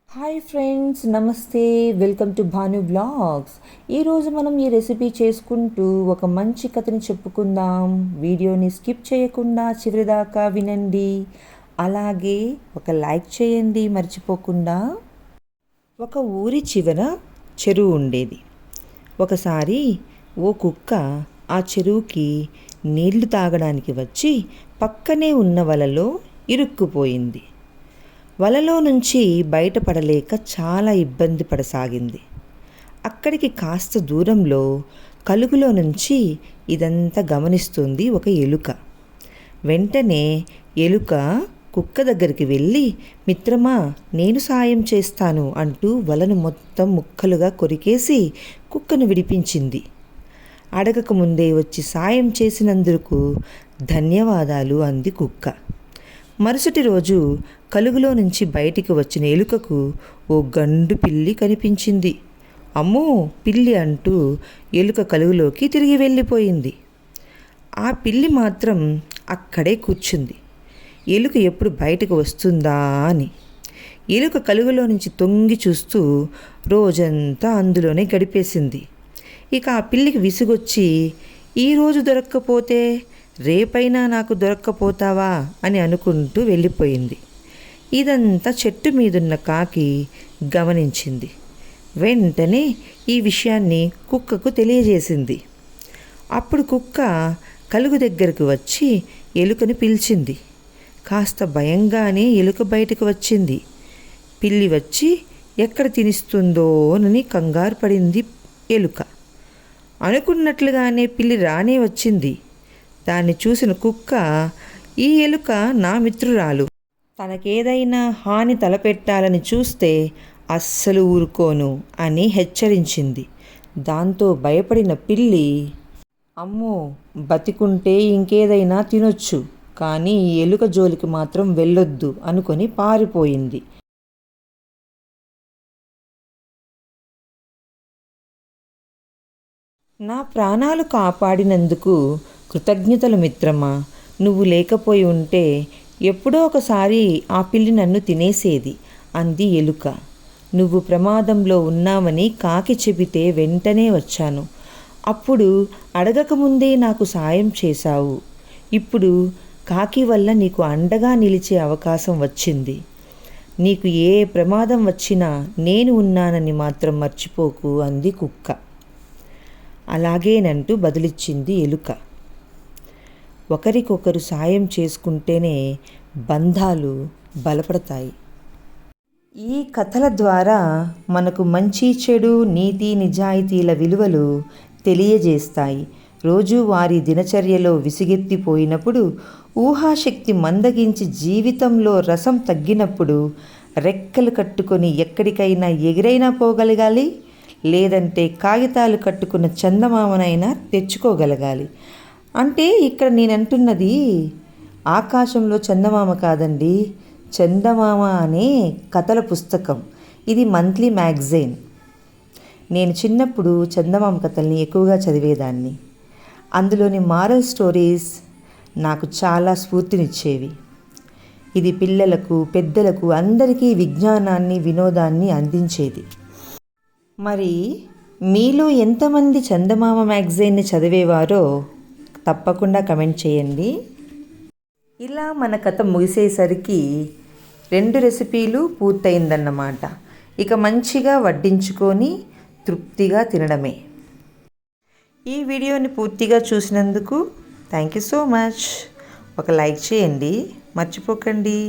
Hi friends, నమస్తే. Welcome to Bhanu blogs. ఈరోజు మనం ఈ రెసిపీ చేసుకుంటూ ఒక మంచి కథని చెప్పుకుందాం. వీడియోని స్కిప్ చేయకుండా చివరిదాకా వినండి. అలాగే ఒక లైక్ చేయండి మర్చిపోకుండా. ఒక ఊరి చివర చెరువు ఉండేది. ఒకసారి ఓ కుక్క ఆ చెరువుకి నీళ్లు తాగడానికి వచ్చి పక్కనే ఉన్న వలలో ఇరుక్కుపోయింది. వలలో నుంచి బయటపడలేక చాలా ఇబ్బంది పడసాగింది. అక్కడికి కాస్త దూరంలో కలుగులో నుంచి ఇదంతా గమనిస్తుంది ఒక ఎలుక. వెంటనే ఎలుక కుక్క దగ్గరికి వెళ్ళి, మిత్రమా, నేను సాయం చేస్తాను అంటూ వలను మొత్తం ముక్కలుగా కొరికేసి కుక్కను విడిపించింది. అడగక ముందే వచ్చి సాయం చేసినందుకు ధన్యవాదాలు అంది కుక్క. మరుసటి రోజు కలుగులో నుంచి బయటికి వచ్చిన ఎలుకకు ఓ గండు పిల్లి కనిపించింది. అమ్మో, పిల్లి అంటూ ఎలుక కలుగులోకి తిరిగి వెళ్ళిపోయింది. ఆ పిల్లి మాత్రం అక్కడే కూర్చుంది, ఎలుక ఎప్పుడు బయటకు వస్తుందా అని. ఎలుక కలుగులో నుంచి తొంగి చూస్తూ రోజంతా అందులోనే గడిపేసింది. ఇక ఆ పిల్లికి విసుగొచ్చి, ఈరోజు దొరక్కపోతే రేపైనా నాకు దొరక్కపోతావా అని అనుకుంటూ వెళ్ళిపోయింది. ఇదంతా చెట్టు మీదున్న కాకి గమనించింది. వెంటనే ఈ విషయాన్ని కుక్కకు తెలియజేసింది. అప్పుడు కుక్క కలుగు దగ్గరకు వచ్చి ఎలుకని పిలిచింది. కాస్త భయంగానే ఎలుక బయటకు వచ్చింది. పిల్లి వచ్చి ఎక్కడ తినిస్తుందోనని కంగారు పడింది ఎలుక. అనుకున్నట్లుగానే పిల్లి రానే వచ్చింది. దాన్ని చూసిన కుక్క, ఈ ఎలుక నా మిత్రురాలు, తనకేదైనా హాని తలపెట్టాలని చూస్తే అస్సలు ఊరుకోను అని హెచ్చరించింది. దాంతో భయపడిన పిల్లి, అమ్మో, బతికుంటే ఇంకేదైనా తినొచ్చు, కానీ ఈ ఎలుక జోలికి మాత్రం వెళ్ళొద్దు అనుకొని పారిపోయింది. నా ప్రాణాలు కాపాడినందుకు కృతజ్ఞతలు మిత్రమా. నువ్వు లేకపోయి ఉంటే ఎప్పుడో ఒకసారి ఆ పిల్లి నన్ను తినేసేది అంది ఎలుక. నువ్వు ప్రమాదంలో ఉన్నావని కాకి చెబితే వెంటనే వచ్చాను. అప్పుడు అడగకముందే నాకు సాయం చేశావు. ఇప్పుడు కాకి వల్ల నీకు అండగా నిలిచే అవకాశం వచ్చింది. నీకు ఏ ప్రమాదం వచ్చినా నేను ఉన్నానని మాత్రం మర్చిపోకు అంది కుక్క. అలాగేనంటూ బదులిచ్చింది ఎలుక. ఒకరికొకరు సాయం చేసుకుంటేనే బంధాలు బలపడతాయి. ఈ కథల ద్వారా మనకు మంచి చెడు, నీతి నిజాయితీల విలువలు తెలియజేస్తాయి. రోజువారీ దినచర్యలో విసిగెత్తిపోయినప్పుడు, ఊహాశక్తి మందగించి జీవితంలో రసం తగ్గినప్పుడు రెక్కలు కట్టుకొని ఎక్కడికైనా ఎగిరైనా పోగలగాలి, లేదంటే కాగితాలు కట్టుకున్న చందమామనైనా తెచ్చుకోగలగాలి. అంటే ఇక్కడ నేనంటున్నది ఆకాశంలో చందమామ కాదండి, చందమామ అనే కథల పుస్తకం. ఇది మంత్లీ మ్యాగజైన్. నేను చిన్నప్పుడు చందమామ కథల్ని ఎక్కువగా చదివేదాన్ని. అందులోని మారల్ స్టోరీస్ నాకు చాలా స్ఫూర్తినిచ్చేవి. ఇది పిల్లలకు, పెద్దలకు అందరికీ విజ్ఞానాన్ని, వినోదాన్ని అందించేది. మరి మీలో ఎంతమంది చందమామ మ్యాగజైన్ని చదివేవారో తప్పకుండా కమెంట్ చేయండి. ఇలా మన కథ ముగిసేసరికి 2 రెసిపీలు పూర్తయిందన్నమాట. ఇక మంచిగా వడ్డించుకొని తృప్తిగా తినడమే. ఈ వీడియోని పూర్తిగా చూసినందుకు థ్యాంక్ యూ సో మచ్. ఒక లైక్ చేయండి మర్చిపోకండి.